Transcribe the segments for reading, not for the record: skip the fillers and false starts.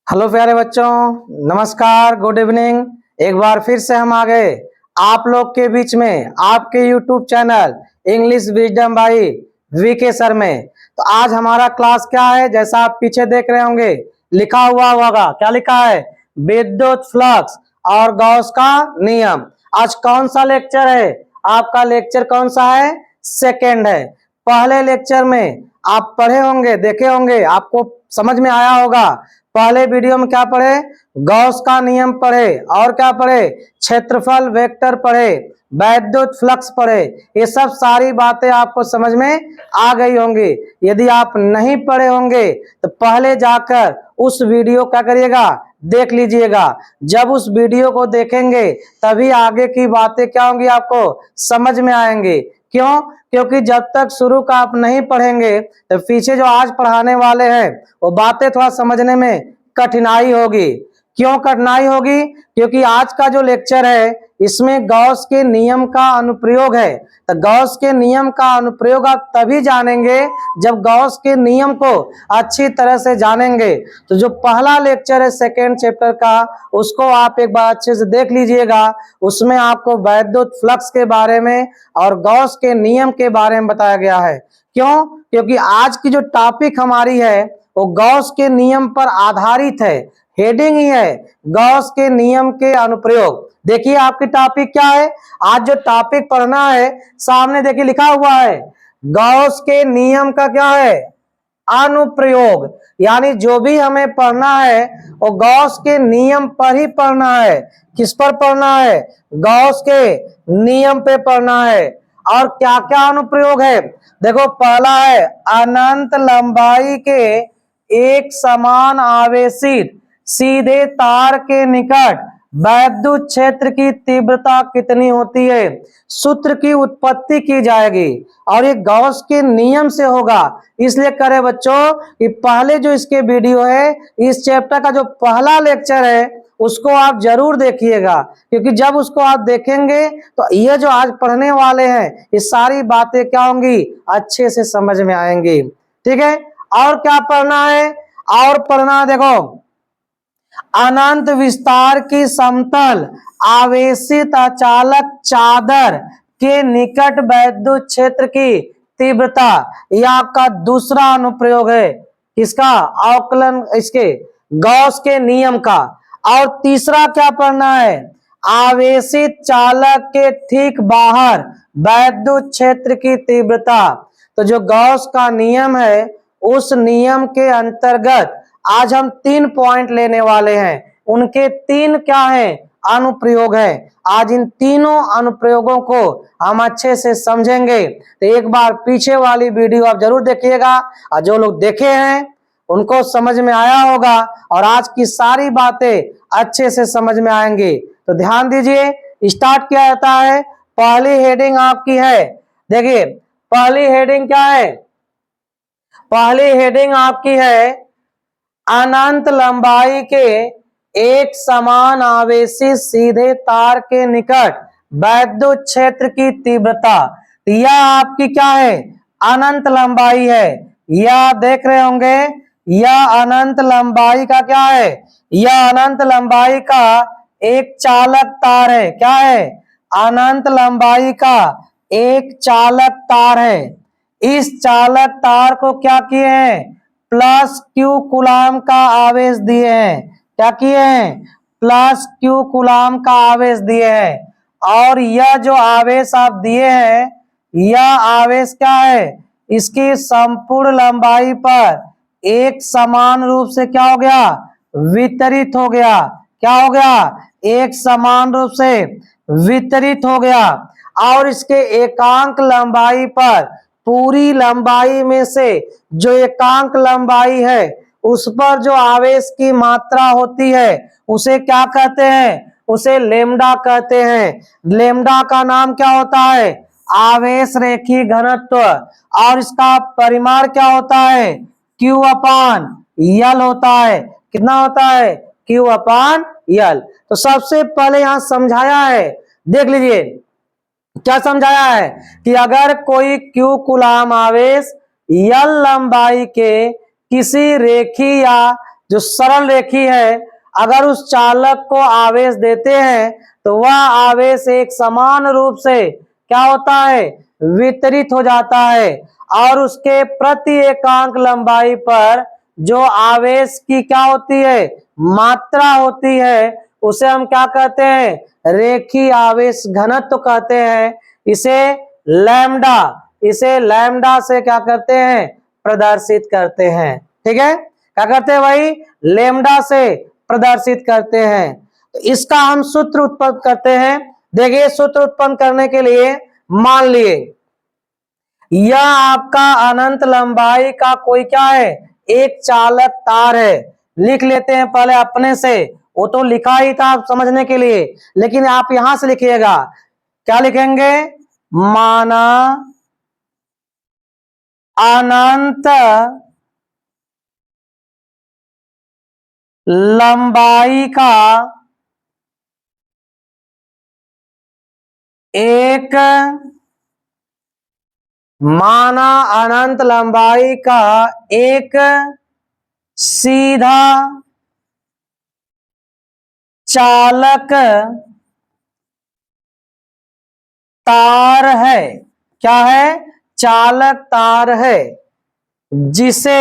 Hello प्यारे बच्चों, नमस्कार, गुड इवनिंग। एक बार फिर से हम आ गए आप लोग के बीच में आपके YouTube channel English wisdom by VK sir में। तो आज हमारा क्लास क्या है, जैसा आप पीछे देख रहे होंगे लिखा हुआ होगा। क्या लिखा है? विद्युत फ्लक्स और गॉस का नियम। आज कौन सा लेक्चर है? आपका लेक्चर कौन सा है? सेकेंड है। पहले लेक्चर में आप पढ़े होंगे, देखे होंगे, आपको समझ में आया होगा। पहले वीडियो में क्या पढ़े? गॉस का नियम पढ़े और क्या पढ़े? क्षेत्रफल वेक्टर पढ़े, वैद्युत फ्लक्स पढ़े। ये सब सारी बातें आपको समझ में आ गई होंगी। यदि आप नहीं पढ़े होंगे तो पहले जाकर उस वीडियो क्या करिएगा, देख लीजिएगा। जब उस वीडियो को देखेंगे तभी आगे की बातें क्या होंगी आपको समझ में आएंगी। क्यों? क्योंकि जब तक शुरू का आप नहीं पढ़ेंगे तो पीछे जो आज पढ़ाने वाले हैं वो बातें थोड़ा समझने में कठिनाई होगी। क्यों कठिनाई होगी? क्योंकि आज का जो लेक्चर है इसमें गॉस के नियम का अनुप्रयोग है। तो गॉस के नियम का अनुप्रयोग आप तभी जानेंगे जब गॉस के नियम को अच्छी तरह से जानेंगे। तो जो पहला लेक्चर है सेकेंड चैप्टर का, उसको आप एक बार अच्छे से देख लीजिएगा। उसमें आपको वैद्युत फ्लक्स के बारे में और गॉस के नियम के बारे में बताया गया है। क्यों? क्योंकि आज की जो टॉपिक हमारी है वो गॉस के नियम पर आधारित है। हेडिंग ही है गॉस के नियम के अनुप्रयोग। देखिए आपकी टॉपिक क्या है, आज जो टॉपिक पढ़ना है सामने देखिए लिखा हुआ है गॉस के नियम का क्या है? अनुप्रयोग। यानी जो भी हमें पढ़ना है वो गॉस के नियम पर ही पढ़ना है। किस पर पढ़ना है? गॉस के नियम पे पढ़ना है। और क्या क्या अनुप्रयोग है देखो। पहला है अनंत लंबाई के एक समान आवेशित सीधे तार के निकट वैद्युत क्षेत्र की तीव्रता कितनी होती है, सूत्र की उत्पत्ति की जाएगी और ये गॉस के नियम से होगा। इसलिए करे बच्चों कि पहले जो इसके वीडियो है, इस चैप्टर का जो पहला लेक्चर है उसको आप जरूर देखिएगा। क्योंकि जब उसको आप देखेंगे तो ये जो आज पढ़ने वाले हैं ये सारी बातें क्या होंगी, अच्छे से समझ में आएंगी। ठीक है, और क्या पढ़ना है? और पढ़ना देखो अनंत विस्तार की समतल आवेशित अचालक चादर के निकट वैद्युत क्षेत्र की तीव्रता। यह आपका दूसरा अनुप्रयोग है किसका? अवकलन, इसके गॉस के नियम का। और तीसरा क्या पढ़ना है? आवेशित चालक के ठीक बाहर वैद्युत क्षेत्र की तीव्रता। तो जो गॉस का नियम है उस नियम के अंतर्गत आज हम 3 पॉइंट लेने वाले हैं। उनके 3 क्या हैं? अनुप्रयोग है। आज इन तीनों अनुप्रयोगों को हम अच्छे से समझेंगे। तो एक बार पीछे वाली वीडियो आप जरूर देखिएगा और जो लोग देखे हैं उनको समझ में आया होगा और आज की सारी बातें अच्छे से समझ में आएंगी। तो ध्यान दीजिए, स्टार्ट किया जाता है। पहली हेडिंग आपकी है, देखिए पहली हेडिंग क्या है? पहली हेडिंग आपकी है अनंत लंबाई के एक समान आवेशित सीधे तार के निकट वैद्युत क्षेत्र की तीव्रता। यह आपकी क्या है? अनंत लंबाई है। यह देख रहे होंगे, यह अनंत लंबाई का क्या है? यह अनंत लंबाई का एक चालक तार है। क्या है? अनंत लंबाई का एक चालक तार है। इस चालक तार को क्या किए हैं? प्लस क्यू कूलाम का आवेश दिए हैं। क्या किए हैं? प्लस क्यू कूलाम का आवेश दिए हैं। और यह जो आवेश आप दिए हैं, यह आवेश क्या है? इसकी संपूर्ण लंबाई पर एक समान रूप से क्या हो गया? वितरित हो गया। क्या हो गया? एक समान रूप से वितरित हो गया। और इसके एकांक लंबाई पर पूरी लंबाई में से जो एकांक लंबाई है उस पर जो आवेश की मात्रा होती है उसे क्या कहते हैं? उसे लेम्डा कहते हैं। लेम्डा का नाम क्या होता है? आवेश रेखीय घनत्व। और इसका परिमाण क्या होता है? Q अपान यल होता है। कितना होता है? Q अपान यल। तो सबसे पहले यहां समझाया है, देख लीजिए क्या समझाया है कि अगर कोई Q कूलाम आवेश यल लंबाई के किसी रेखीय या जो सरल रेखी है, अगर उस चालक को आवेश देते हैं तो वह आवेश एक समान रूप से क्या होता है, वितरित हो जाता है, और उसके प्रति एकांक लंबाई पर जो आवेश की क्या होती है, मात्रा होती है, उसे हम क्या कहते हैं, रेखीय आवेश घनत्व कहते हैं। इसे लैम्डा से क्या करते हैं, प्रदर्शित करते हैं। ठीक है, क्या करते हैं भाई, लैम्डा से प्रदर्शित करते हैं। तो इसका हम सूत्र उत्पन्न करते हैं। देखिए, सूत्र उत्पन्न करने के लिए मान लिए यह आपका अनंत लंबाई का कोई क्या है, एक चालक तार है। लिख लेते हैं पहले अपने से, वो तो लिखा ही था समझने के लिए, लेकिन आप यहां से लिखिएगा। क्या लिखेंगे, माना अनंत लंबाई का एक, माना अनंत लंबाई का एक सीधा चालक तार है। क्या है, चालक तार है, जिसे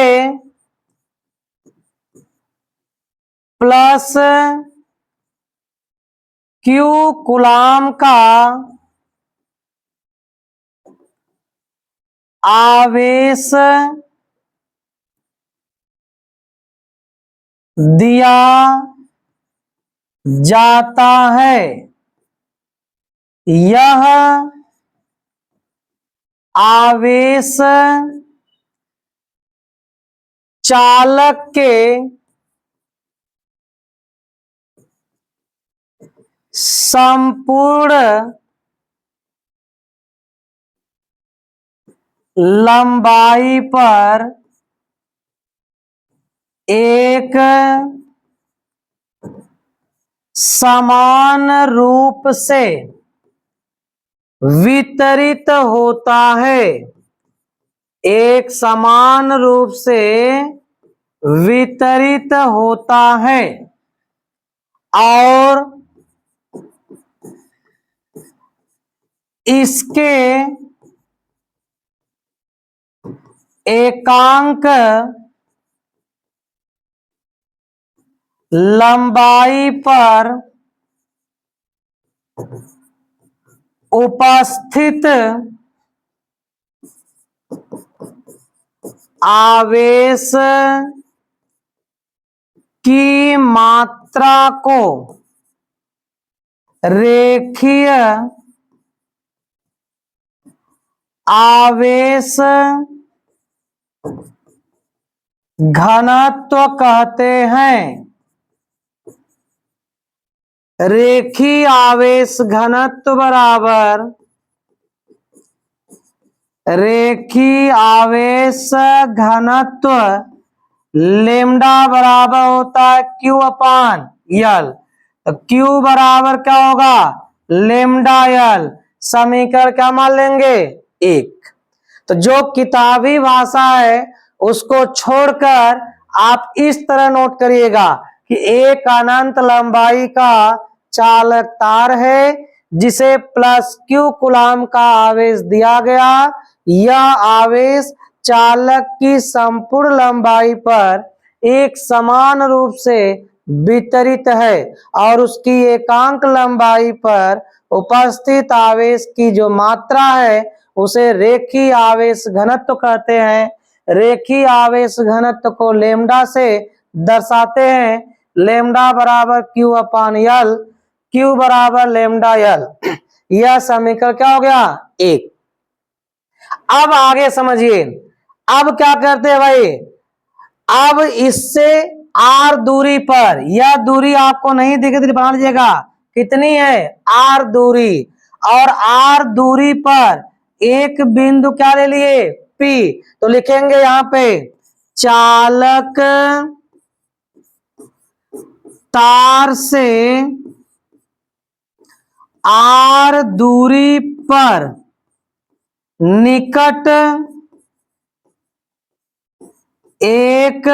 प्लस क्यू कूलाम का आवेश दिया जाता है। यह आवेश चालक के संपूर्ण लंबाई पर एक समान रूप से वितरित होता है। एक समान रूप से वितरित होता है और इसके एकांक लंबाई पर उपस्थित आवेश की मात्रा को रेखीय आवेश घनत्व कहते हैं। रेखीय आवेश घनत्व बराबर रेखीय आवेश घनत्व लेमडा बराबर होता है Q अपान यल। तो Q बराबर क्या होगा, लेमडा यल। समीकरण क्या मान लेंगे, एक। तो जो किताबी भाषा है उसको छोड़कर आप इस तरह नोट करिएगा कि एक अनंत लंबाई का चालक तार है, जिसे प्लस क्यू कूलाम का आवेश दिया गया। यह आवेश चालक की संपूर्ण लंबाई पर एक समान रूप से वितरित है और उसकी एकांक लंबाई पर उपस्थित आवेश की जो मात्रा है उसे रेखीय आवेश घनत्व कहते हैं। रेखीय आवेश घनत्व को लेमडा से दर्शाते हैं। लेमडा बराबर Q अपान यल, Q बराबर लेमडा यल। यह समीकरण क्या हो गया, एक। अब आगे समझिए, अब क्या करते हैं भाई, अब इससे R दूरी पर, यह दूरी आपको नहीं दिख रही, बना लीजिएगा कितनी है, R दूरी, और R दूरी पर एक बिंदु क्या ले लिए, P। तो लिखेंगे यहां पे चालक तार से R दूरी पर निकट एक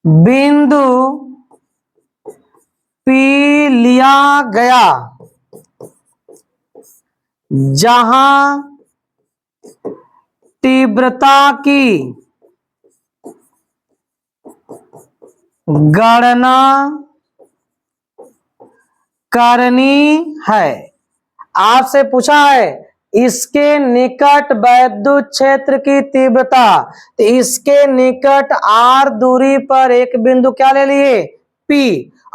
बिंदु P लिया गया जहां तीव्रता की गणना करनी है। आपसे पूछा है इसके निकट वैद्युत क्षेत्र की तीव्रता, तो इसके निकट r दूरी पर एक बिंदु क्या ले लिए P,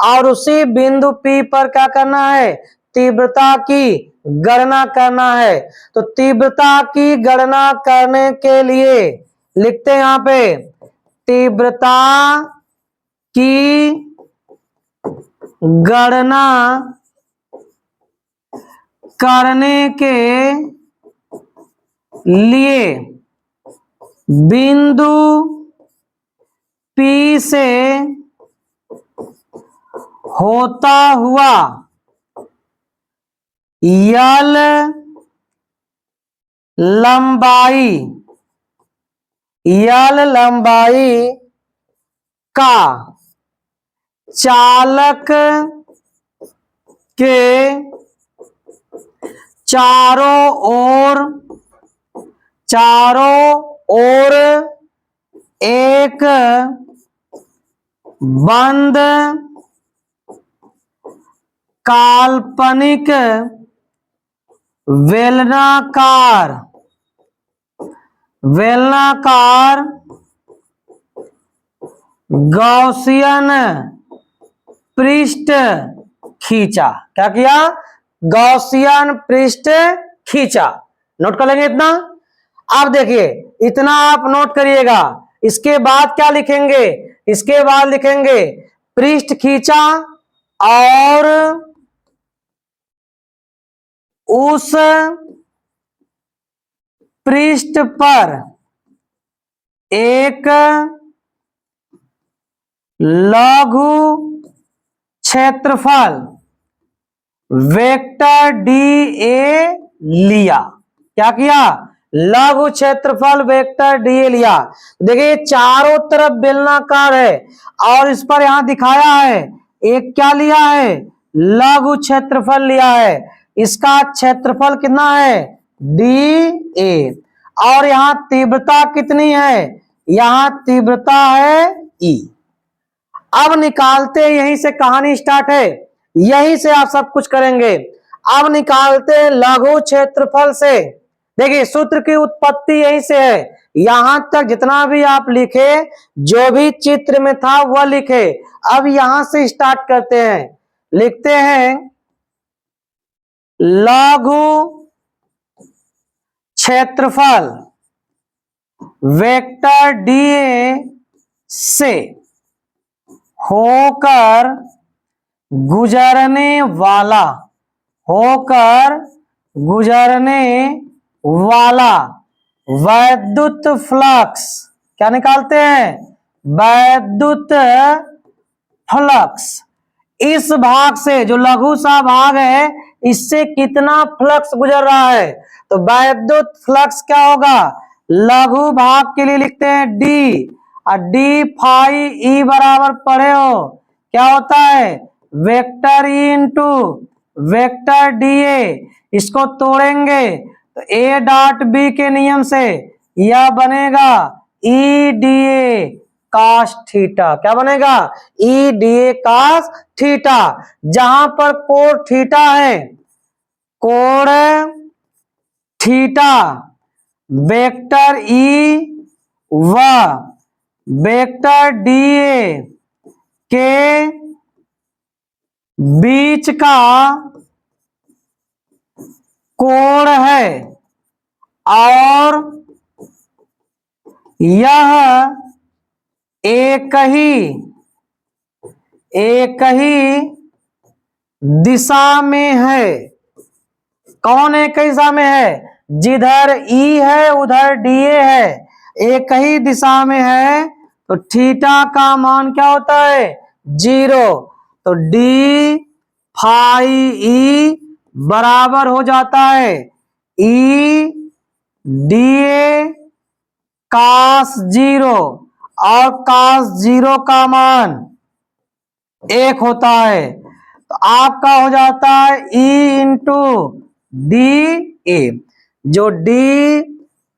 और उसी बिंदु P पर क्या करना है, तीव्रता की गणना करना है। तो तीव्रता की गणना करने के लिए लिखते हैं यहां पे तीव्रता की गणना करने के लिए बिंदु P से होता हुआ यल लंबाई का चालक के चारों ओर एक बंद काल्पनिक बेलनाकार गॉसियन पृष्ठ खींचा। क्या किया, गॉसियन पृष्ठ खींचा। नोट कर लेंगे इतना। अब देखिए इतना आप नोट करिएगा, इसके बाद क्या लिखेंगे, इसके बाद लिखेंगे पृष्ठ खींचा और उस पृष्ठ पर एक लघु क्षेत्रफल वेक्टर dA लिया। क्या किया, लघु क्षेत्रफल वेक्टर dA लिया। देखिए चारों तरफ बेलनाकार है और इस पर यहां दिखाया है एक क्या लिया है, लघु क्षेत्रफल लिया है। इसका क्षेत्रफल कितना है, dA, और यहां तीव्रता कितनी है, यहां तीव्रता है E। अब निकालते, यहीं से कहानी स्टार्ट है, यहीं से आप सब कुछ करेंगे। अब निकालते हैं लघु क्षेत्रफल से। देखिए सूत्र की उत्पत्ति यहीं से है, यहां तक जितना भी आप लिखे, जो भी चित्र में था वह लिखे। अब यहां से स्टार्ट करते हैं, लिखते हैं लघु क्षेत्रफल वेक्टर dA से होकर गुजरने वाला वैद्युत फ्लक्स, क्या निकालते हैं, वैद्युत फ्लक्स। इस भाग से जो लघु सा भाग है इससे कितना फ्लक्स गुजर रहा है, तो वैद्युत फ्लक्स क्या होगा, लघु भाग के लिए लिखते हैं D, और D फाई E बराबर पढ़े हो क्या होता है, vector E into vector dA। इसको तोड़ेंगे तो A डॉट B के नियम से यह बनेगा E dA कास थीटा। क्या बनेगा, E dA कास थीटा। जहां पर कोण थीटा है, कोण थीटा वेक्टर E व वेक्टर dA के बीच का कोण है, और यह एक ही दिशा में है। कौन एक ही दिशा में है, जिधर E है उधर dA है, एक ही दिशा में है। तो थीटा का मान क्या होता है, 0। तो D फाई E बराबर हो जाता है E dA कास 0, और cos 0 का मान 1 होता है, तो आपका हो जाता है E इंटू डी ए। जो डी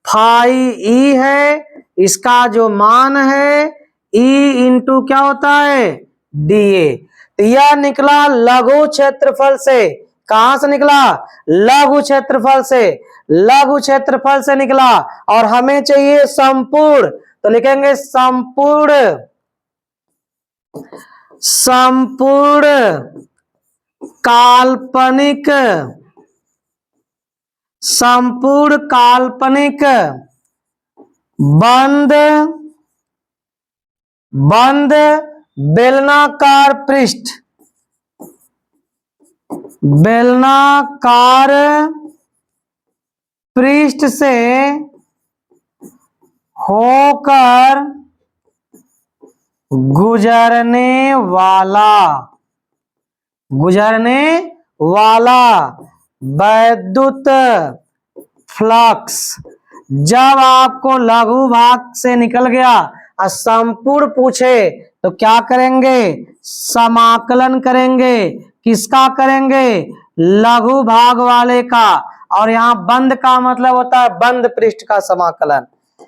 फाई ई है, इसका जो मान है E इंटू क्या होता है, डी ए। तो यह निकला लघु क्षेत्रफल से। कहां से निकला, लघु क्षेत्रफल से, लघु क्षेत्रफल से निकला। और हमें चाहिए संपूर्ण, तो लिखेंगे संपूर्ण, संपूर्ण काल्पनिक, संपूर्ण काल्पनिक बंद बंद बेलनाकार पृष्ठ, बेलनाकार पृष्ठ से होकर गुजरने वाला वैद्युत फ्लक्स। जब आपको लघु भाग से निकल गया और संपूर्ण पूछे तो क्या करेंगे, समाकलन करेंगे। किसका करेंगे, लघु भाग वाले का। और यहाँ बंद का मतलब होता है बंद पृष्ठ का समाकलन।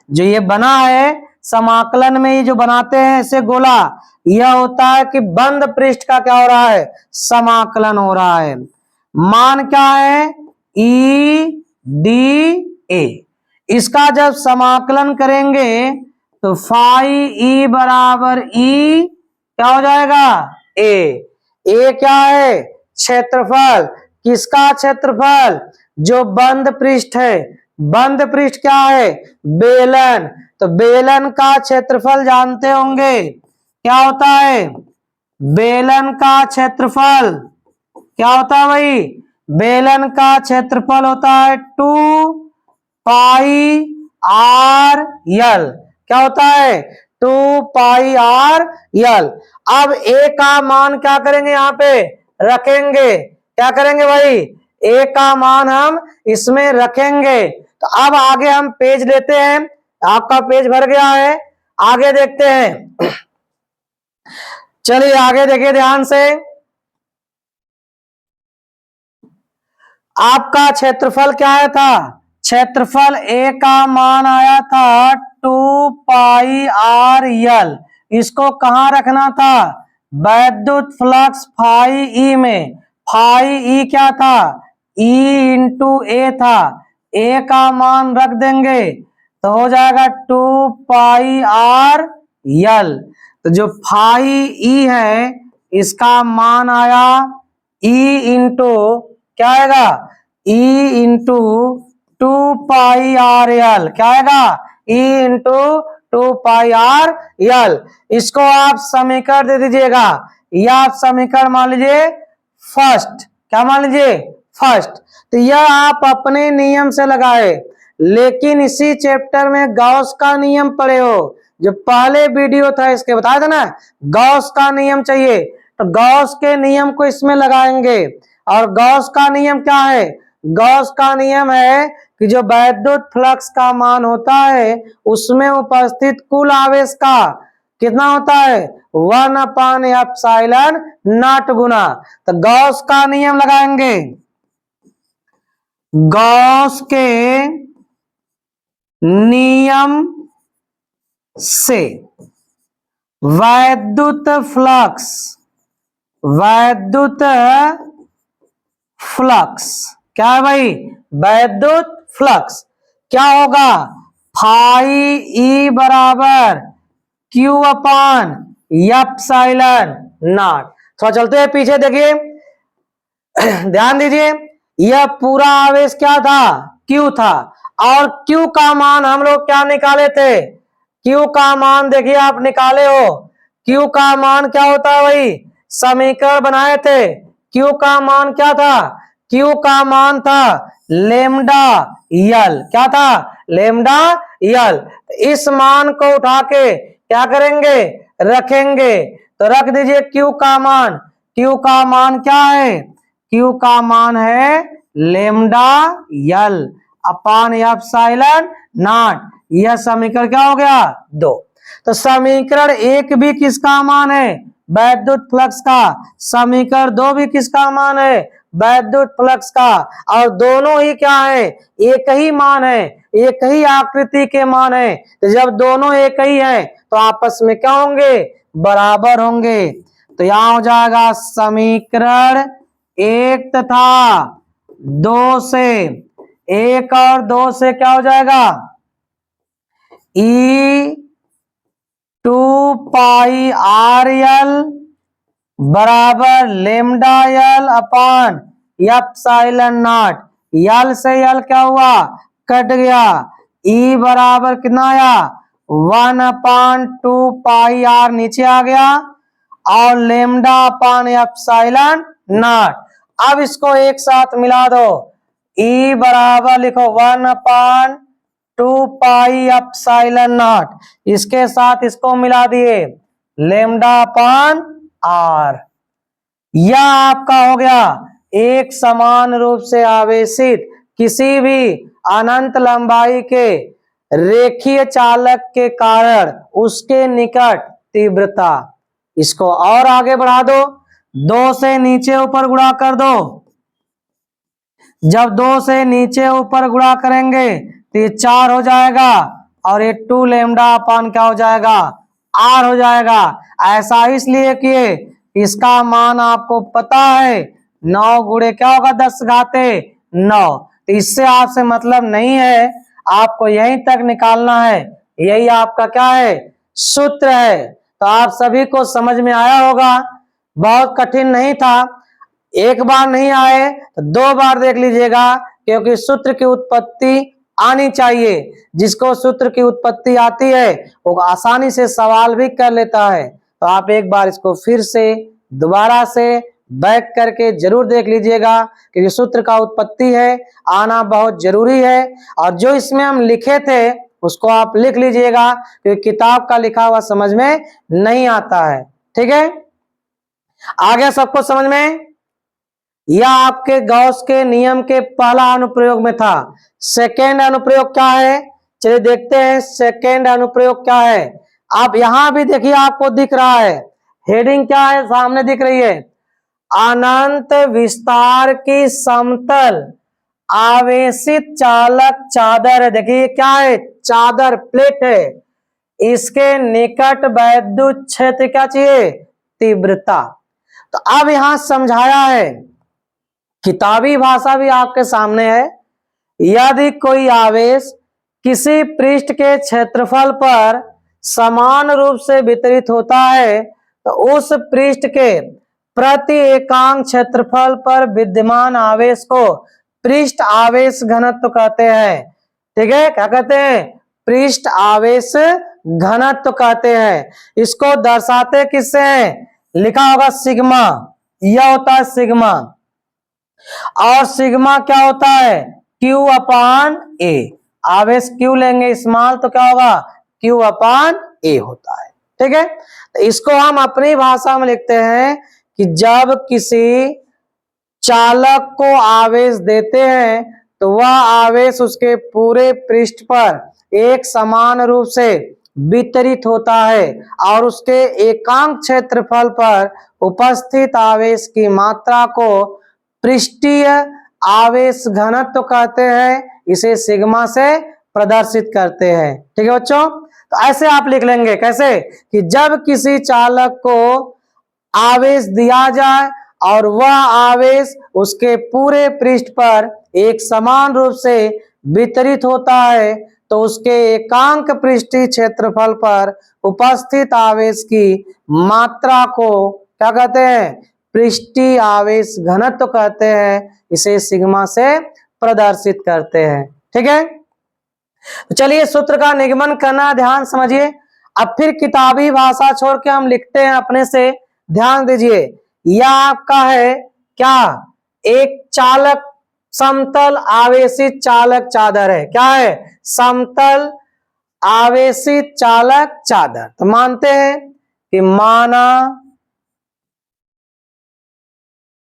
जो ये बना है समाकलन में, ये जो बनाते हैं ऐसे गोला, यह होता है कि बंद पृष्ठ का क्या हो रहा है, समाकलन हो रहा है। मान क्या है, ई डी ए। इसका जब समाकलन करेंगे तो फाई ई बराबर ई क्या हो जाएगा, ए। ए क्या है, क्षेत्रफल। किसका क्षेत्रफल, जो बंद पृष्ठ है। बंद पृष्ठ क्या है, बेलन। तो बेलन का क्षेत्रफल जानते होंगे, क्या होता है, बेलन का क्षेत्रफल क्या होता है भाई, बेलन का क्षेत्रफल होता है 2 पाई आर यल। क्या होता है, 2 पाई आर यल। अब ए का मान क्या करेंगे, यहाँ पे रखेंगे। क्या करेंगे भाई, ए का मान हम इसमें रखेंगे। तो अब आगे हम पेज लेते हैं, आपका पेज भर गया है, आगे देखते हैं। चलिए आगे देखिए ध्यान से। आपका क्षेत्रफल क्या आया था, क्षेत्रफल ए का मान आया था 2 पाई आर यल। इसको कहां रखना था, वैद्युत फ्लक्स फाई ई में। फाई ई क्या था, ई इंटू ए था। ए का मान रख देंगे तो हो जाएगा 2 पाई आर यल। तो जो फाई ई है इसका मान आया ई इंटू क्या आएगा, ई इंटू 2 पाई आर यल। क्या आएगा, ई इंटू 2 पाई आर यल। इसको आप समीकरण दे दीजिएगा, या आप समीकरण मान लीजिए फर्स्ट। क्या मान लीजिए, फर्स्ट। तो यह आप अपने नियम से लगाए, लेकिन इसी चैप्टर में गॉस का नियम पढ़े हो। जो पहले वीडियो था इसके बताया था ना, गॉस का नियम चाहिए, तो गॉस के नियम को इसमें लगाएंगे। और गॉस का नियम क्या है, गॉस का नियम है कि जो वैद्युत फ्लक्स का मान होता है उसमें उपस्थित कुल आवेश का कितना होता है, 1/ε0 गुना। तो गॉस का नियम लगाएंगे। गॉस के नियम से वैद्युत फ्लक्स, वैद्युत फ्लक्स क्या है भाई, वैद्युत फ्लक्स क्या होगा, फाई ई बराबर क्यू अपान एप्सिलॉन नॉट। थोड़ा चलते हैं पीछे, देखिए ध्यान दीजिए। यह पूरा आवेश क्या था, क्यू था। और क्यू का मान हम लोग क्या निकाले थे, क्यू का मान देखिए आप निकाले हो। क्यू का मान क्या होता है भाई, समीकरण बनाए थे। क्यू का मान क्या था, क्यू का मान था लेमडा यल। क्या था, लेमडा यल। इस मान को उठा के क्या करेंगे, रखेंगे। तो रख दीजिए क्यू का मान। क्यू का मान क्या है, क्यू का मान है lambda L upon epsilon not. यह समीकरण क्या हो गया, 2। तो समीकरण 1 भी किसका मान है? वैद्युत फ्लक्स का। समीकरण 2 भी किसका मान है? वैद्युत फ्लक्स का। और दोनों ही क्या है? एक ही मान है, एक ही आकृति के मान है। तो जब दोनों एक ही है तो आपस में क्या होंगे? बराबर होंगे। तो यहां हो जाएगा समीकरण 1 तथा 2 से, 1 और 2 से क्या हो जाएगा? E 2 पाई आर यल बराबर lambda L upon epsilon naught. L से यल क्या हुआ? कट गया। E बराबर कितना आया? 1/2 पाई आर नीचे आ गया और लेमडा अपान एप्सिलॉन नॉट। अब इसको एक साथ मिला दो। E बराबर लिखो 1/2 पाई एप्सिलॉन नॉट। इसके साथ इसको मिला दिए, लेमडा अपान आर। यह आपका हो गया एक समान रूप से आवेशित किसी भी अनंत लंबाई के रेखीय चालक के कारण उसके निकट तीव्रता। इसको और आगे बढ़ा दो, 2 से नीचे ऊपर गुणा कर दो। जब 2 से नीचे ऊपर गुणा करेंगे तो ये 4 हो जाएगा और ये 2 लेमडा अपान क्या हो जाएगा? आर हो जाएगा। ऐसा इसलिए किए, इसका मान आपको पता है 9 गुणे क्या होगा? 10 घाते 9। तो इससे आपसे मतलब नहीं है, आपको यहीं तक निकालना है। यही आपका क्या है? सूत्र है। तो आप सभी को समझ में आया होगा, बहुत कठिन नहीं था। एक बार नहीं आए तो 2 बार देख लीजिएगा, क्योंकि सूत्र की उत्पत्ति आनी चाहिए। जिसको सूत्र की उत्पत्ति आती है वो आसानी से सवाल भी कर लेता है। तो आप एक बार इसको फिर से दोबारा से बैक करके जरूर देख लीजिएगा, क्योंकि सूत्र का उत्पत्ति है, आना बहुत जरूरी है। और जो इसमें हम लिखे थे उसको आप लिख लीजिएगा, क्योंकि किताब का लिखा हुआ समझ में नहीं आता है। ठीक है, आ गया सबको समझ में? यह आपके गॉस के नियम के पहला अनुप्रयोग में था। सेकेंड अनुप्रयोग क्या है? चलिए देखते हैं सेकेंड अनुप्रयोग क्या है। आप यहां भी देखिए, आपको दिख रहा है हेडिंग क्या है? सामने दिख रही है, अनंत विस्तार की समतल आवेशित चालक चादर है। देखिए क्या है? चादर, प्लेट है। इसके निकट वैद्युत क्षेत्र क्या चाहिए? तीव्रता। तो अब यहां समझाया है, किताबी भाषा भी आपके सामने है। यदि कोई आवेश किसी पृष्ठ के क्षेत्रफल पर समान रूप से वितरित होता है तो उस पृष्ठ के प्रति एकांक क्षेत्रफल पर विद्यमान आवेश को पृष्ठ आवेश घनत्व कहते हैं। ठीक है, क्या कहते हैं? पृष्ठ आवेश घनत्व कहते हैं। इसको दर्शाते किससे हैं? लिखा होगा सिग्मा। यह होता है सिग्मा। और सिग्मा क्या होता है? Q अपान ए। आवेश Q लेंगे स्मॉल तो क्या होगा? Q अपान ए होता है। ठीक है, तो इसको हम अपनी भाषा में लिखते हैं कि जब किसी चालक को आवेश देते हैं तो वह आवेश उसके पूरे पृष्ठ पर एक समान रूप से वितरित होता है और उसके एकांक क्षेत्रफल पर उपस्थित आवेश की मात्रा को पृष्ठीय आवेश घनत्व कहते हैं। इसे सिग्मा से प्रदर्शित करते हैं। ठीक है बच्चों, तो ऐसे आप लिख लेंगे। कैसे? कि जब किसी चालक को आवेश दिया जाए और वह आवेश उसके पूरे पृष्ठ पर एक समान रूप से वितरित होता है तो उसके एकांक पृष्ठीय क्षेत्रफल पर उपस्थित आवेश की मात्रा को क्या कहते हैं? पृष्ठीय आवेश घनत्व कहते हैं। इसे सिग्मा से प्रदर्शित करते हैं। ठीक है, तो चलिए सूत्र का निगमन करना, ध्यान समझिए। अब फिर किताबी भाषा छोड़ के हम लिखते हैं अपने से। ध्यान दीजिए, यह आपका है क्या? एक चालक, समतल आवेशित चालक चादर है। क्या है? समतल आवेशित चालक चादर। तो मानते हैं कि माना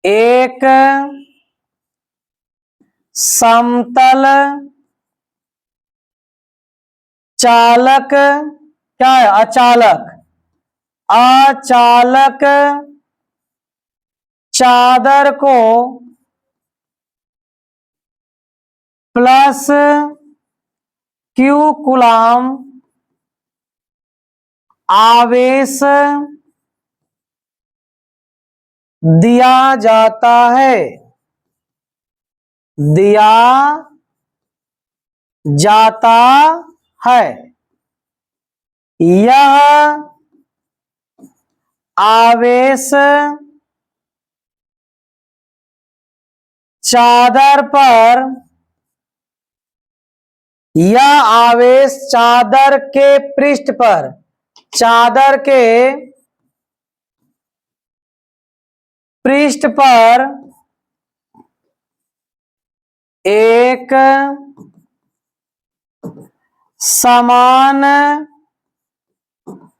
एक समतल चालक क्या है? अचालक। अचालक चादर को प्लस क्यू कूलाम आवेश दिया जाता है। दिया जाता है। यह आवेश चादर पर, यह आवेश चादर के पृष्ठ पर, चादर के पृष्ठ पर एक समान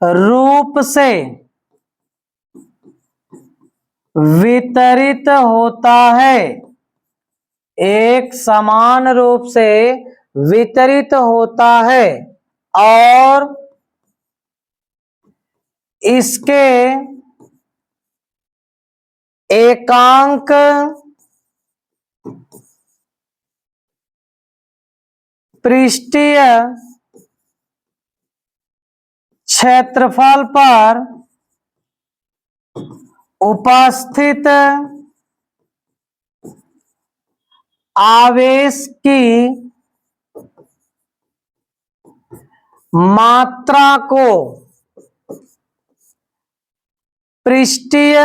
रूप से वितरित होता है। एक समान रूप से वितरित होता है और इसके एकांक पृष्ठीय क्षेत्रफल पर उपस्थित आवेश की मात्रा को पृष्ठीय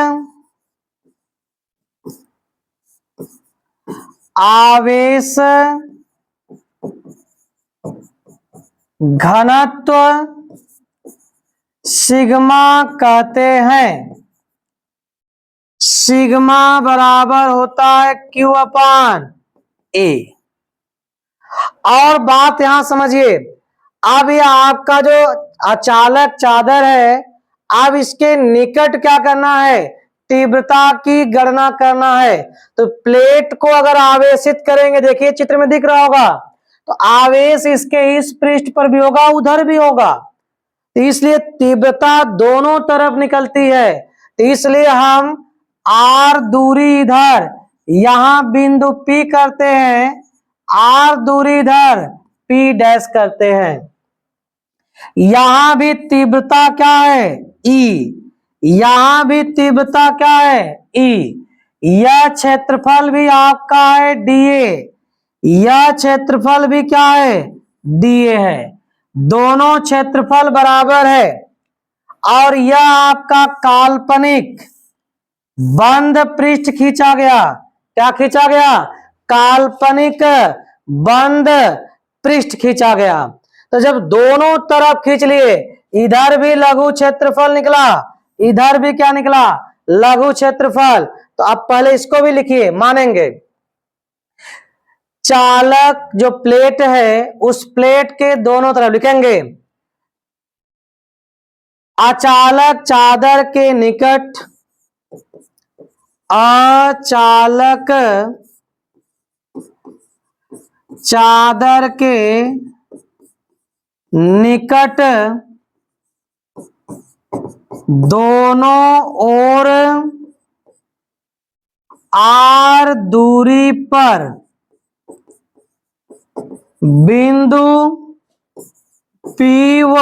आवेश घनत्व सिग्मा कहते हैं। सिग्मा बराबर होता है Q अपान ए। और बात यहां समझिए, अब यह आपका जो अचालक चादर है, अब इसके निकट क्या करना है? तीव्रता की गणना करना है। तो प्लेट को अगर आवेशित करेंगे, देखिए चित्र में दिख रहा होगा, तो आवेश इसके इस पृष्ठ पर भी होगा, उधर भी होगा, तो इसलिए तीव्रता दोनों तरफ निकलती है। तो इसलिए हम आर दूरी इधर यहां बिंदु P करते हैं, आर दूरी इधर P डैश करते हैं। यहां भी तीव्रता क्या है? E। यहां भी तीव्रता क्या है? E। यह क्षेत्रफल भी आपका है dA। यह क्षेत्रफल भी क्या है? dA है। दोनों क्षेत्रफल बराबर है। और यह आपका काल्पनिक बंद पृष्ठ खींचा गया। क्या खींचा गया? काल्पनिक बंद पृष्ठ खींचा गया। तो जब दोनों तरफ खींच लिए, इधर भी लघु क्षेत्रफल निकला, इधर भी क्या निकला? लघु क्षेत्रफल। तो अब पहले इसको भी लिखिए, मानेंगे। चालक जो प्लेट है, उस प्लेट के दोनों तरफ लिखेंगे अचालक चादर के निकट, अचालक चादर के निकट दोनों ओर आर दूरी पर बिंदु P व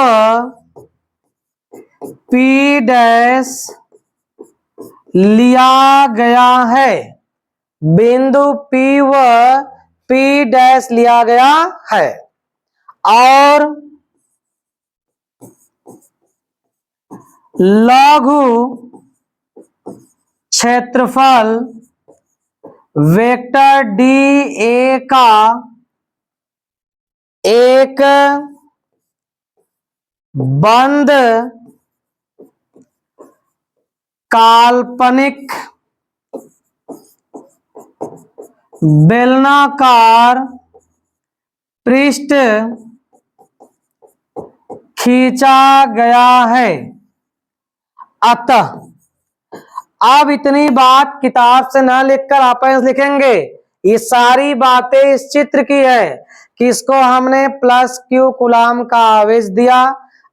P डैश लिया गया है। बिंदु P व P डैश लिया गया है। और लघु क्षेत्रफल वेक्टर dA का एक बंद काल्पनिक बेलनाकार पृष्ठ खींचा गया है। अतः अब इतनी बात किताब से न लिखकर आप लिखेंगे। ये सारी बातें इस चित्र की है कि इसको हमने प्लस Q कूलाम का आवेश दिया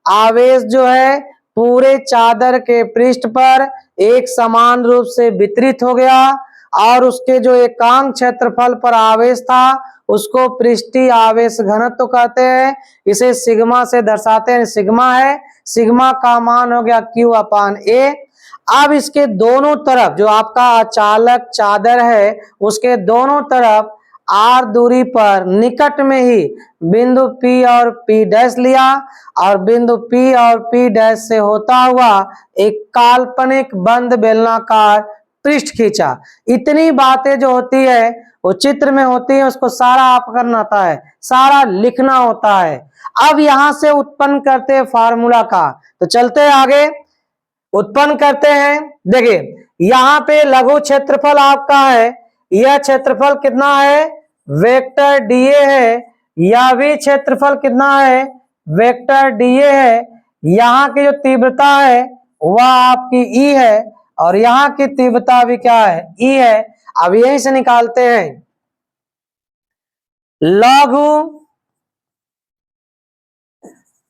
आवेश जो है पूरे चादर के पृष्ठ पर एक समान रूप से वितरित हो गया और उसके जो एकांक क्षेत्रफल पर आवेश था उसको पृष्ठीय आवेश घनत्व कहते हैं। इसे सिग्मा से दर्शाते हैं, सिग्मा है, सिग्मा का मान हो गया Q/A। अब इसके दोनों तरफ जो आपका अचालक चादर है उसके दोनों तरफ r दूरी पर निकट में ही बिंदु P और P' लिया और बिंदु P और P' से होता हुआ एक काल्पनिक बंद बेलनाकार पृष्ठ खींचा। इतनी बातें जो होती है वो चित्र में होती है, उसको सारा आप करना होता है, सारा लिखना होता है। अब यहां से उत्पन्न करते हैं फार्मूला का, तो चलते हैं आगे, उत्पन्न करते हैं। देखिए यहाँ पे लघु क्षेत्रफल आपका है, यह क्षेत्रफल कितना है, वेक्टर dA है, यह भी क्षेत्रफल कितना है, वेक्टर dA है। यहाँ की जो तीव्रता है वह आपकी E है और यहाँ की तीव्रता भी क्या है, E है। अब यहीं से निकालते हैं लघु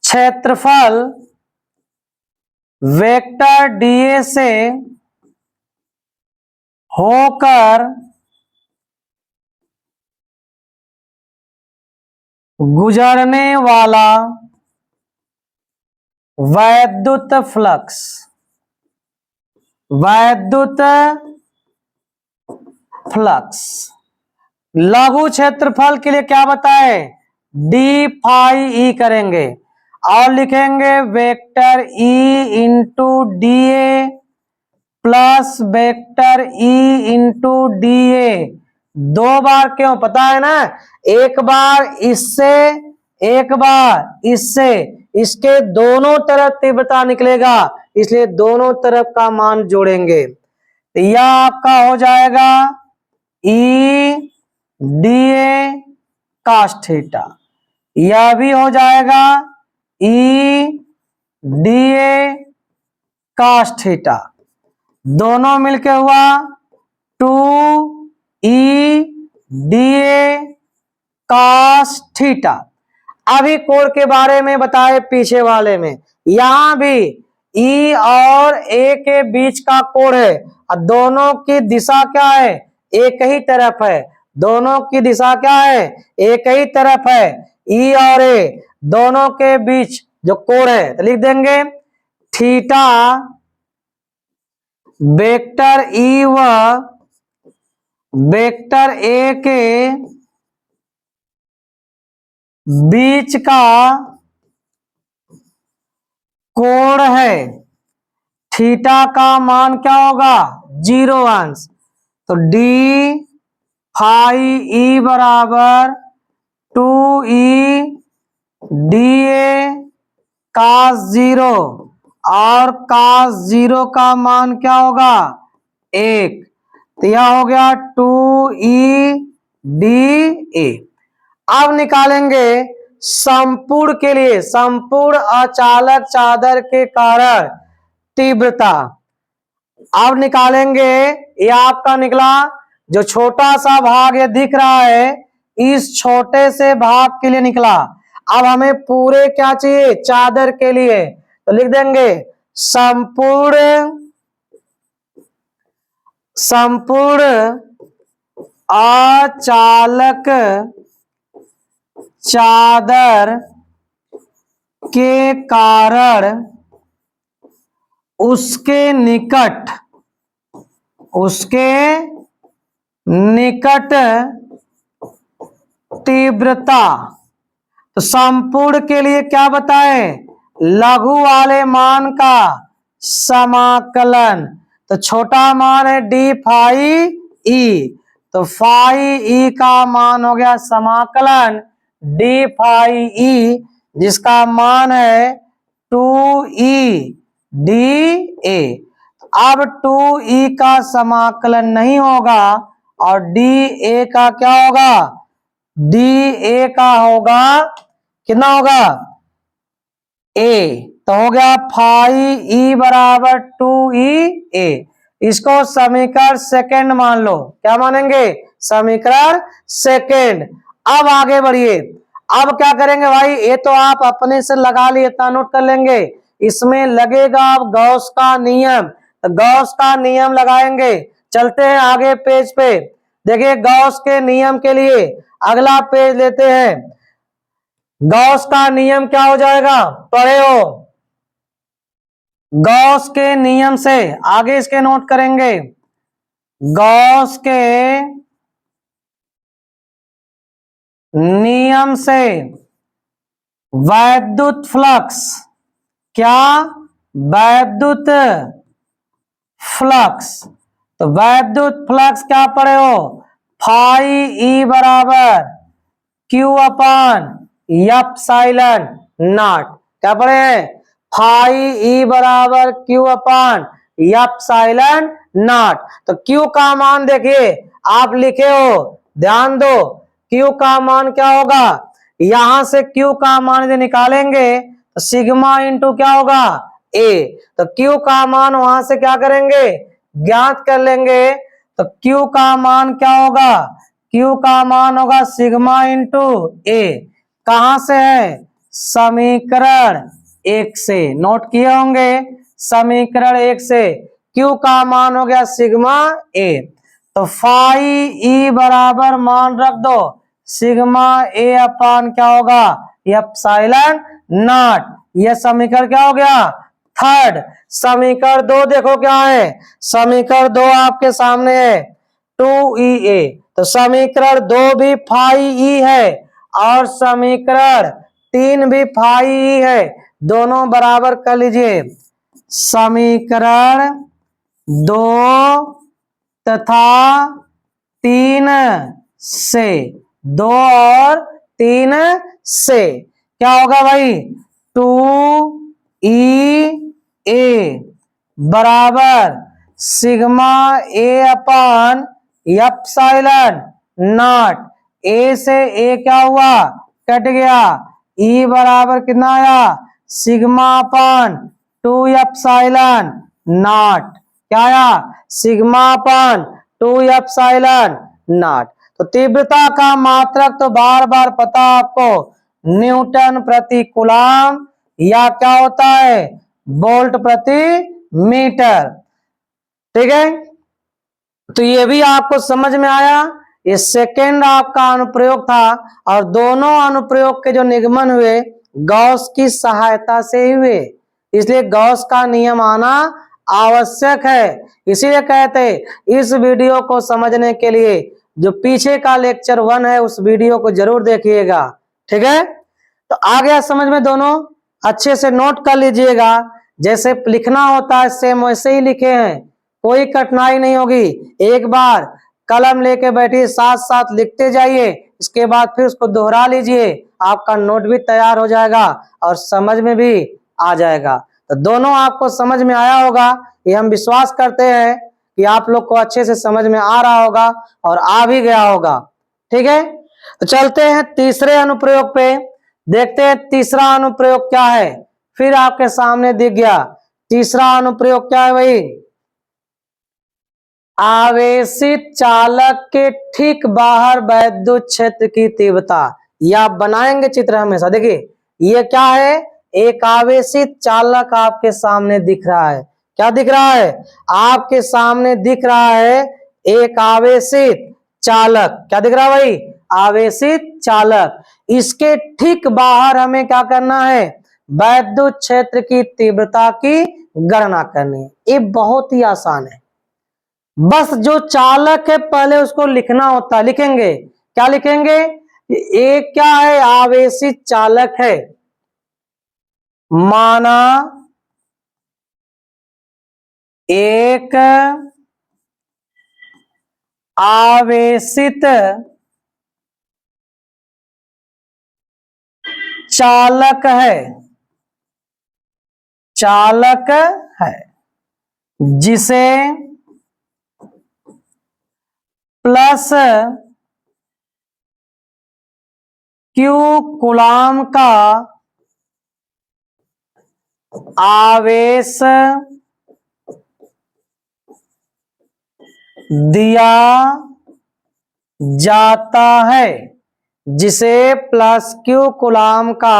क्षेत्रफल वेक्टर dA से होकर गुजरने वाला वैद्युत फ्लक्स, वैद्युत फ्लक्स लघु क्षेत्रफल के लिए क्या बताए, d∅e करेंगे और लिखेंगे vector E into dA plus vector E into dA। दो बार क्यों पता है ना, एक बार इससे एक बार इससे, इसके दोनों तरफ तीव्रता निकलेगा इसलिए दोनों तरफ का मान जोड़ेंगे तो यह आपका हो जाएगा E dA cos थीटा, यह भी हो जाएगा E dA cos थीटा, दोनों मिलके हुआ 2E dA cos थीटा। अभी कोण के बारे में बताए पीछे वाले में, यहां भी E और A के बीच का कोण है और दोनों की दिशा क्या है, एक ही तरफ है, दोनों की दिशा क्या है, एक ही तरफ है। E और A दोनों के बीच जो कोण है तो लिख देंगे थीटा वेक्टर E व वेक्टर A के बीच का कोण है, थीटा का मान क्या होगा, 0 अंश, तो d∅e बराबर 2E dA cos 0 और cos 0 का मान क्या होगा 1, तो यह हो गया 2E dA। अब निकालेंगे संपूर्ण के लिए, संपूर्ण अचालक चादर के कारण तीव्रता। अब निकालेंगे, ये आपका निकला जो छोटा सा भाग ये दिख रहा है, इस छोटे से भाग के लिए निकला। अब हमें पूरे क्या चाहिए, चादर के लिए, तो लिख देंगे संपूर्ण अचालक चादर के कारण उसके निकट तीव्रता। तो संपूर्ण के लिए क्या बताएं, लघु वाले मान का समाकलन, तो छोटा मान है d∅e, तो phi e का मान हो गया समाकलन d∅e जिसका मान है 2E dA। अब 2E का समाकलन नहीं होगा और dA का क्या होगा, dA का होगा कितना होगा A, तो हो गया phi e बराबर 2EA। इसको समीकरण सेकंड मान लो, क्या मानेंगे, समीकरण सेकंड। अब आगे बढ़िए, अब क्या करेंगे भाई, ये तो आप अपने से लगा लिए, इतना नोट कर लेंगे। इसमें लगेगा अब गॉस का नियम, तो गॉस का नियम लगाएंगे। चलते हैं आगे पेज पे। देखिए गॉस के नियम के लिए अगला पेज लेते हैं। गॉस का नियम क्या हो जाएगा, पढ़े हो। गॉस के नियम से आगे इसके नोट करेंगे। गॉस के नियम से वैद्युत फ्लक्स, क्या, वैद्युत फ्लक्स, तो वैद्युत फ्लक्स क्या पढ़े हो, फाई ई बराबर क्यू अपान एप्सिलॉन नॉट। क्या पढ़े हैं, फाई ई बराबर क्यू अपान एप्सिलॉन नॉट। तो क्यू का मान देखिए आप लिखे हो, ध्यान दो, क्यू का मान क्या होगा, यहां से क्यू का मान यदि निकालेंगे तो सिग्मा इंटू क्या होगा, ए। तो क्यू का मान वहां से क्या करेंगे, ज्ञात कर लेंगे। तो क्यू का मान क्या होगा, क्यू का मान होगा सिग्मा इंटू ए। कहां से है, समीकरण 1 से, नोट किए होंगे समीकरण 1 से। क्यू का मान हो गया सिग्मा ए। तो फाई ई बराबर मान रख दो सिग्मा ए अपान क्या होगा, एप्सिलॉन नॉट। यह समीकरण क्या हो गया, थर्ड। समीकरण 2 देखो क्या है, समीकरण 2 आपके सामने है 2EA। तो समीकरण 2 भी फाई ई है और समीकरण 3 भी फाई ई है, दोनों बराबर कर लीजिए। समीकरण 2 तथा 3 से, 2 और 3 से क्या होगा भाई, 2EA बराबर sigma A upon epsilon naught. A से ए क्या हुआ, कट गया, ई बराबर कितना आया, सिग्मा अपान 2 एप्सिलॉन नॉट। क्या आया, सिग्मा अपान 2 एप्सिलॉन नॉट। तो तीव्रता का मात्रक तो बार बार पता आपको, न्यूटन प्रति कूलम या क्या होता है, वोल्ट प्रति मीटर। ठीक है, तो ये भी आपको समझ में आया। ये सेकेंड आपका अनुप्रयोग था और दोनों अनुप्रयोग के जो निगमन हुए गॉस की सहायता से ही हुए, इसलिए गॉस का नियम आना आवश्यक है। इसीलिए कहते इस वीडियो को समझने के लिए जो पीछे का लेक्चर 1 है उस वीडियो को जरूर देखिएगा। ठीक है, तो आ गया समझ में, दोनों अच्छे से नोट कर लीजिएगा। जैसे लिखना होता है सेम वैसे ही लिखे हैं, कोई कठिनाई नहीं होगी। एक बार कलम लेके बैठिए, साथ साथ लिखते जाइए, इसके बाद फिर उसको दोहरा लीजिए, आपका नोट भी तैयार हो जाएगा और समझ में भी आ जाएगा। तो दोनों आपको समझ में आया होगा, ये हम विश्वास करते हैं कि आप लोग को अच्छे से समझ में आ रहा होगा और आ भी गया होगा। ठीक है, तो चलते हैं तीसरे अनुप्रयोग पे, देखते हैं तीसरा अनुप्रयोग क्या है। फिर आपके सामने दिख गया तीसरा अनुप्रयोग क्या है भाई, आवेशित चालक के ठीक बाहर वैद्युत क्षेत्र की तीव्रता। यह आप बनाएंगे चित्र हमेशा। देखिए ये क्या है, एक आवेशित चालक आपके सामने दिख रहा है। क्या दिख रहा है, आपके सामने दिख रहा है एक आवेशित चालक। क्या दिख रहा है भाई, आवेशित चालक। इसके ठीक बाहर हमें क्या करना है, वैद्युत क्षेत्र की तीव्रता की गणना करनी है। ये बहुत ही आसान है, बस जो चालक है पहले उसको लिखना होता है। लिखेंगे, क्या लिखेंगे, एक क्या है, आवेशित चालक है, माना एक आवेशित चालक है, चालक है जिसे प्लस क्यू कूलाम का आवेश दिया जाता है। जिसे प्लस क्यू कूलाम का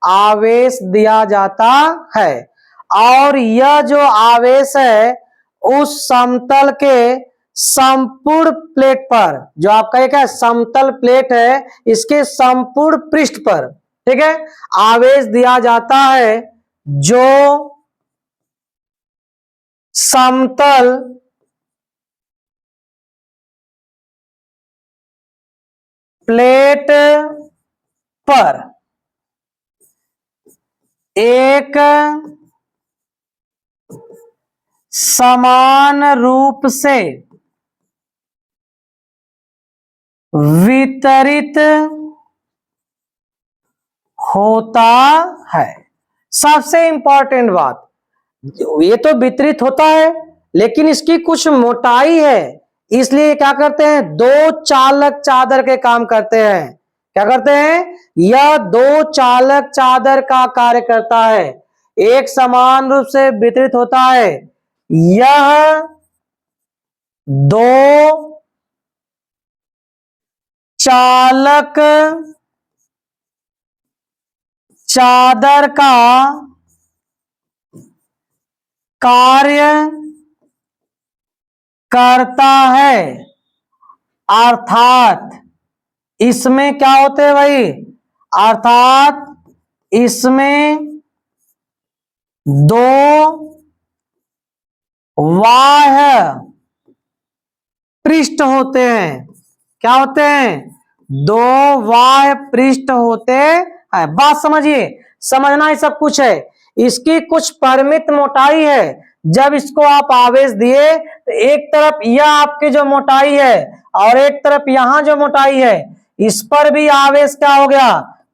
आवेश दिया जाता है, और यह जो आवेश है उस समतल के संपूर्ण प्लेट पर, जो आपका एक है समतल प्लेट है, इसके संपूर्ण पृष्ठ पर, ठीक है, आवेश दिया जाता है, जो समतल प्लेट पर एक समान रूप से वितरित होता है। सबसे इंपॉर्टेंट बात, ये तो वितरित होता है लेकिन इसकी कुछ मोटाई है, इसलिए क्या करते हैं, दो चालक चादर के काम करते हैं। क्या करते हैं, यह दो चालक चादर का कार्य करता है, एक समान रूप से वितरित होता है। यह दो चालक चादर का कार्य करता है, अर्थात इसमें क्या होते हैं भाई, अर्थात इसमें दो बाह्य पृष्ठ होते हैं। क्या होते हैं, दो बाह्य पृष्ठ होते हैं। बात समझिए, समझना ही सब कुछ है। इसकी कुछ परिमित मोटाई है। जब इसको आप आवेश दिए तो एक तरफ यह आपकी जो मोटाई है और एक तरफ यहां जो मोटाई है, इस पर भी आवेश क्या हो गया,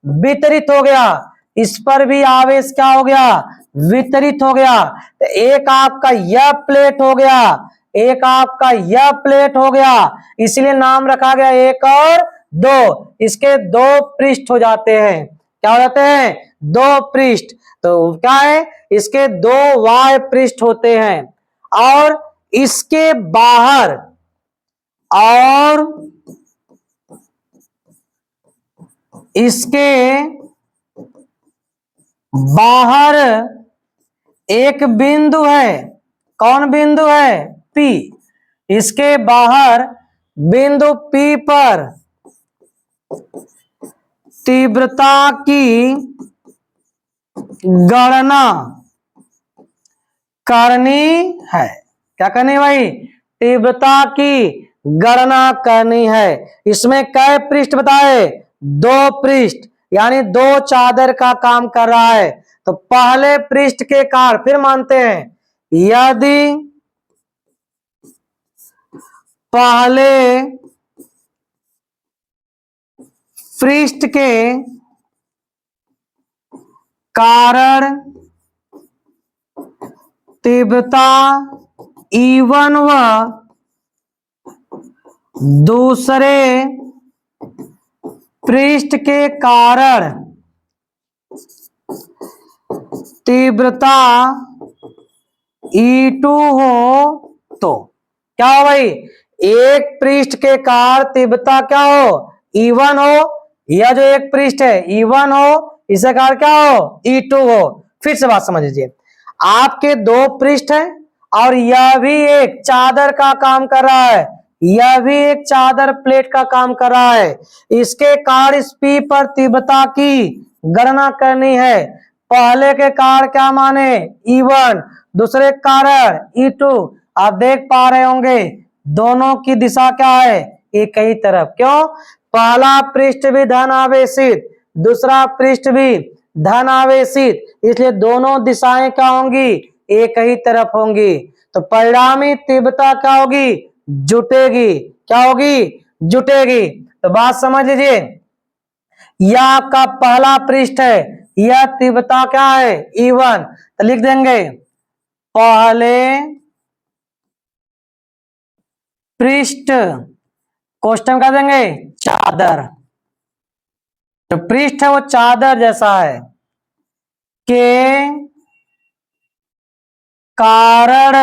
वितरित हो गया। इस पर भी आवेश क्या हो गया, वितरित हो गया। तो एक आपका यह प्लेट हो गया, एक आपका यह प्लेट हो गया, इसलिए नाम रखा गया एक और दो। इसके दो पृष्ठ हो जाते हैं। क्या हो जाते हैं, दो पृष्ठ। तो क्या है, इसके दो बाह्य पृष्ठ होते हैं, और इसके बाहर और इसके बाहर एक बिंदु है। कौन बिंदु है, P। इसके बाहर बिंदु P पर तीव्रता की गणना करनी है। क्या करनी है भाई, तीव्रता की गणना करनी है। इसमें कै पृष्ठ बताए, दो पृष्ठ, यानी दो चादर का काम कर रहा है। तो पहले पृष्ठ के कार्य फिर मानते हैं, यदि पहले पृष्ठ के कारण तीव्रता E1 व दूसरे पृष्ठ के कारण तीव्रता E2 हो, तो क्या हो भाई, एक पृष्ठ के कारण तीव्रता क्या हो, E1 हो। यह जो एक पृष्ठ है E1 हो, इसका कारण क्या हो, E2 हो। फिर से बात समझ लीजिए, आपके दो पृष्ठ हैं और यह भी एक चादर का काम कर रहा है, यह भी एक चादर प्लेट का काम कर रहा है। इसके कारण इस P पर तीव्रता की गणना करनी है। पहले के कारण क्या माने, E1, दूसरे कारण E2। आप देख पा रहे होंगे दोनों की दिशा क्या है, एक ही तरफ। क्यों, पहला पृष्ठ भी धन आवेशित, दूसरा पृष्ठ भी धन आवेशित, इसलिए दोनों दिशाएं क्या होंगी, एक ही तरफ होंगी। तो परिणामी तीव्रता क्या होगी, जुटेगी। क्या होगी, जुटेगी। तो बात समझ लीजिए, यह आपका पहला पृष्ठ है, यह तीव्रता क्या है, E1। तो लिख देंगे पहले पृष्ठ, क्वेश्चन कर देंगे चादर, जो पृष्ठ है वो चादर जैसा है, के कारण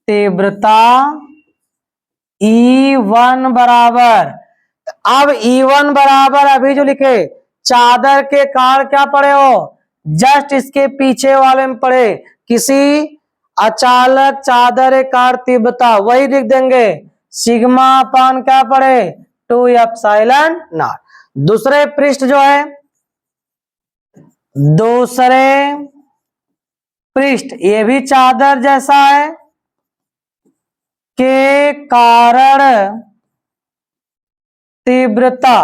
तीव्रता E1 बराबर, अब E1 बराबर अभी जो लिखे चादर के कार क्या पढ़े हो, जस्ट इसके पीछे वाले में पढ़े, किसी अचालक चादर कार तीव्रता, वही लिख देंगे सिग्मा अपान क्या पढ़े 2 एप्सिलॉन नॉट। दूसरे पृष्ठ जो है, दूसरे पृष्ठ ये भी चादर जैसा है के कारण तीव्रता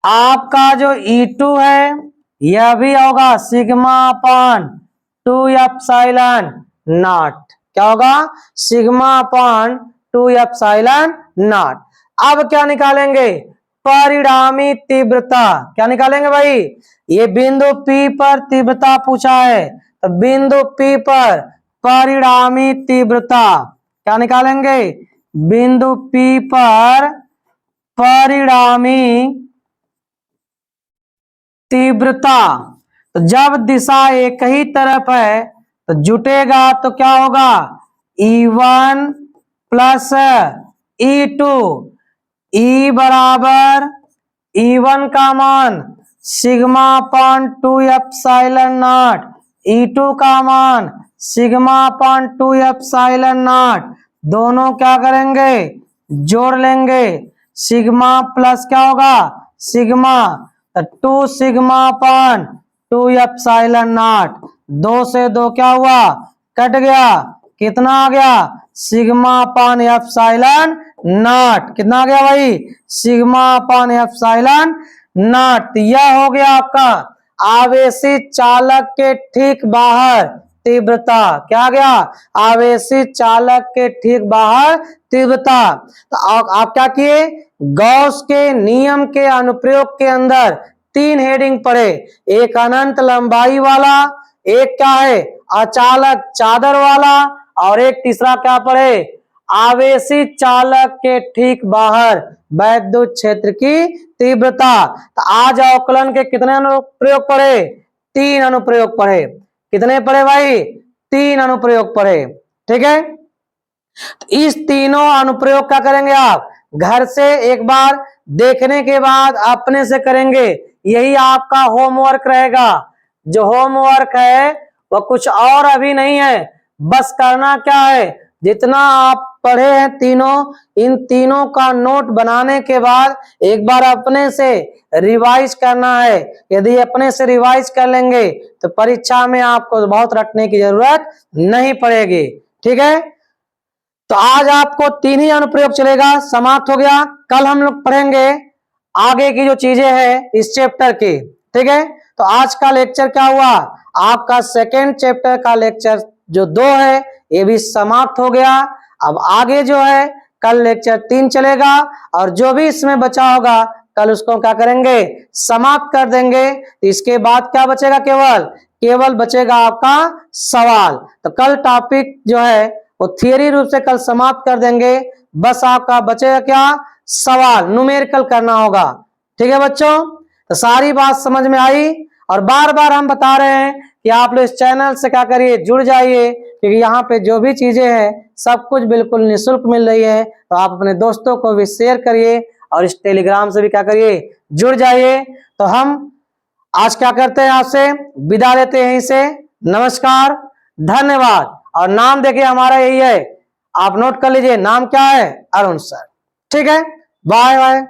आपका जो E2 है यह भी होगा सिग्मा अपान 2 एप्सिलॉन नॉट। क्या होगा, सिग्मा अपान 2 एप्सिलॉन नॉट। अब क्या निकालेंगे, परिणामी तीव्रता। क्या निकालेंगे भाई, ये बिंदु P पर तीव्रता पूछा है, तो बिंदु P पर परिणामी तीव्रता क्या निकालेंगे, बिंदु P पर परिणामी तीव्रता। तो जब दिशा एक ही तरफ है तो जुटेगा तो क्या होगा, E1 प्लस E2। E बराबर E1 का मान sigma upon 2 epsilon not, E2 का मान सिग्मा अपान 2 एप्सिलॉन नॉट, दोनों क्या करेंगे जोड़ लेंगे, सिग्मा प्लस क्या होगा सिग्मा, तो 2 सिग्मा अपान 2 एप्सिलॉन नॉट, 2 से 2 क्या हुआ कट गया, कितना आ गया सिग्मा अपान एप्सिलॉन नॉट, कितना आ गया भाई सिग्मा अपान एप्सिलॉन नॉट। यह हो गया आपका आवेशित चालक के ठीक बाहर तीव्रता। क्या गया, आवेशित चालक के ठीक बाहर तीव्रता। तो आप क्या किए, गॉस के नियम के अनुप्रयोग के अंदर 3 हेडिंग पढ़े, एक अनंत लंबाई वाला, एक क्या है अचालक चादर वाला, और एक तीसरा क्या पढ़े आवेशित चालक के ठीक बाहर वैद्युत क्षेत्र की तीव्रता। तो आज अवकलन के कितने अनुप्रयोग पढ़े, 3 अनुप्रयोग पढ़े। कितने पढ़े भाई, 3 अनुप्रयोग पढ़े। ठीक है, तो इस तीनों अनुप्रयोग क्या करेंगे आप घर से एक बार देखने के बाद अपने से करेंगे, यही आपका होमवर्क रहेगा। जो होमवर्क है वह कुछ और अभी नहीं है, बस करना क्या है, जितना आप पढ़े हैं तीनों, इन तीनों का नोट बनाने के बाद एक बार अपने से रिवाइज करना है। यदि अपने से रिवाइज कर लेंगे तो परीक्षा में आपको बहुत रटने की जरूरत नहीं पड़ेगी। ठीक है, तो आज आपको 3 ही अनुप्रयोग चलेगा, समाप्त हो गया। कल हम लोग पढ़ेंगे आगे की जो चीजें हैं इस चैप्टर की। ठीक है, तो आज का लेक्चर क्या हुआ, आपका सेकेंड चैप्टर का लेक्चर जो 2 है ये भी समाप्त हो गया। अब आगे जो है कल लेक्चर 3 चलेगा, और जो भी इसमें बचा होगा कल उसको क्या करेंगे समाप्त कर देंगे। इसके बाद क्या बचेगा, केवल बचेगा आपका सवाल। तो कल टॉपिक जो है वो थियरी रूप से कल समाप्त कर देंगे, बस आपका बचेगा क्या सवाल, न्यूमेरिकल करना होगा। ठीक है बच्चों, तो सारी बात समझ में आई, और बार बार हम बता रहे हैं कि आप लोग इस चैनल से क्या करिए जुड़ जाइए, क्योंकि यहाँ पे जो भी चीजें हैं सब कुछ बिल्कुल निःशुल्क मिल रही है। तो आप अपने दोस्तों को भी शेयर करिए, और इस टेलीग्राम से भी क्या करिए जुड़ जाइए। तो हम आज क्या करते हैं, आपसे विदा लेते हैं यहीं से। नमस्कार, धन्यवाद। और नाम देखिए हमारा यही है, आप नोट कर लीजिए, नाम क्या है, अरुण सर। ठीक है, बाय बाय।